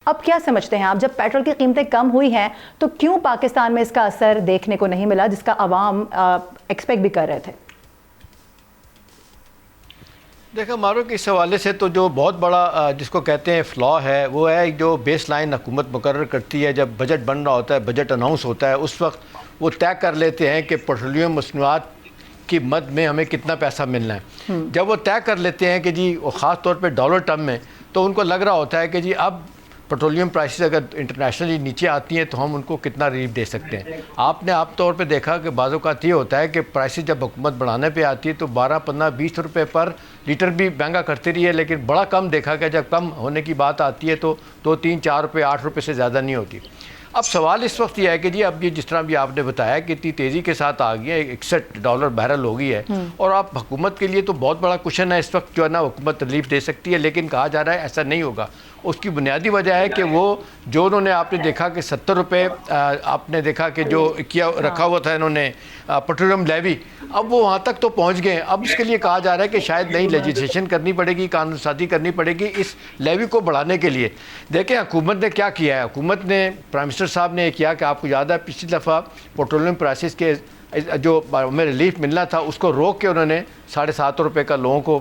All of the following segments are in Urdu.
اب کیا سمجھتے ہیں آپ، جب پیٹرول کی قیمتیں کم ہوئی ہیں تو کیوں پاکستان میں اس کا اثر دیکھنے کو نہیں ملا جس کا عوام ایکسپیکٹ بھی کر رہے تھے؟ دیکھیں مارو کہ اس حوالے سے تو جو بہت بڑا جس کو کہتے ہیں فلا ہے وہ ہے جو بیس لائن حکومت مقرر کرتی ہے. جب بجٹ بن رہا ہوتا ہے، بجٹ اناؤنس ہوتا ہے، اس وقت وہ طے کر لیتے ہیں کہ پیٹرولیم مصنوعات کی مد میں ہمیں کتنا پیسہ ملنا ہے. جب وہ طے کر لیتے ہیں کہ جی خاص طور پہ ڈالر ٹرم میں، تو ان کو لگ رہا ہوتا ہے کہ جی اب پیٹرولیم پرائسز اگر انٹرنیشنلی نیچے آتی ہیں تو ہم ان کو کتنا ریلیف دے سکتے ہیں. آپ نے عام طور پہ دیکھا کہ بعض اوقات یہ ہوتا ہے کہ پرائسز جب حکومت بڑھانے پہ آتی ہے تو 12, 15, 20 روپے پر لیٹر بھی مہنگا کرتی رہی ہے، لیکن بڑا کم دیکھا کہ جب کم ہونے کی بات آتی ہے تو 2, 3, 4 روپے 8 روپے سے زیادہ نہیں ہوتی. اب سوال اس وقت یہ ہے کہ جی اب یہ جس طرح بھی آپ نے بتایا کہ اتنی تیزی کے ساتھ آ گئی ہے، $61 بیرل ہو گئی ہے، اور آپ حکومت کے لیے تو بہت بڑا کوشن ہے اس وقت جو ہے نا حکومت ریلیف دے سکتی ہے، لیکن کہا جا رہا ہے ایسا نہیں ہوگا. اس کی بنیادی وجہ ہے کہ وہ جو انہوں نے آپ نے دیکھا کہ 70 روپے آپ نے دیکھا کہ جو کیا رکھا ہوا تھا انہوں نے پیٹرولیم لیوی، اب وہ وہاں تک تو پہنچ گئے. اب اس کے لیے کہا جا رہا ہے کہ شاید نئی لیجسلیشن کرنی پڑے گی، قانون سازی کرنی پڑے گی اس لیوی کو بڑھانے کے لیے. دیکھیں حکومت نے کیا کیا ہے، حکومت نے پرائم منسٹر صاحب نے کیا کہ آپ کو یاد ہے پچھلی دفعہ پیٹرولیم پرائسز کے جو ہمیں ریلیف ملنا تھا اس کو روک کے انہوں نے 7.5 روپے کا لوگوں کو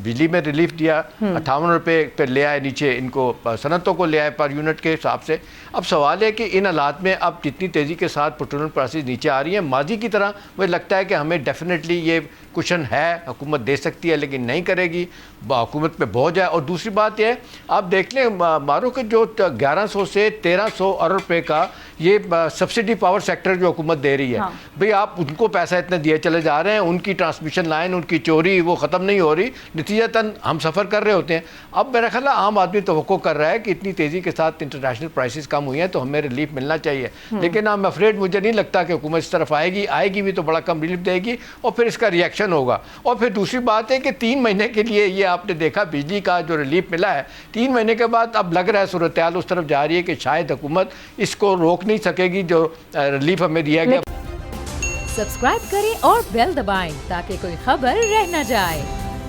بجلی میں ریلیف دیا، 58 روپے پہ لے آئے نیچے ان کو صنعتوں کو لے آئے پر یونٹ کے حساب سے. اب سوال ہے کہ ان حالات میں اب جتنی تیزی کے ساتھ پیٹرولیم پرائسز نیچے آ رہی ہیں، ماضی کی طرح مجھے لگتا ہے کہ ہمیں ڈیفینیٹلی یہ کوشن ہے، حکومت دے سکتی ہے لیکن نہیں کرے گی، حکومت پہ بوجھ ہے. اور دوسری بات یہ ہے آپ دیکھ لیں مارو کہ جو 1100 سے 1300 ارب روپے کا یہ سبسڈی پاور سیکٹر جو حکومت دے رہی ہے، بھئی آپ ان کو پیسہ اتنے دیے چلے جا رہے ہیں، ان کی ٹرانسمیشن لائن ان کی چوری وہ ختم نہیں ہو رہی، نتیجتاً ہم سفر کر رہے ہوتے ہیں. اب میرا خیال ہے عام آدمی توقع کر رہا ہے کہ اتنی تیزی کے ساتھ انٹرنیشنل پرائسز کم ہوئی ہیں تو ہمیں ریلیف ملنا چاہیے، لیکن I'm afraid مجھے نہیں لگتا کہ حکومت اس طرف آئے گی بھی تو بڑا کم ریلیف دے گی اور پھر اس کا ریئیکشن ہوگا. اور پھر دوسری بات ہے کہ 3 مہینے کے لیے یہ آپ نے دیکھا بجلی کا جو ریلیف ملا ہے، 3 مہینے کے بعد اب لگ رہا ہے صورتحال اس طرف جا رہی ہے کہ شاید حکومت اس کو روک نہیں سکے گی جو ریلیف ہمیں دیا گیا. سبسکرائب کریں اور بیل دبائیں تاکہ کوئی خبر رہ نہ جائے.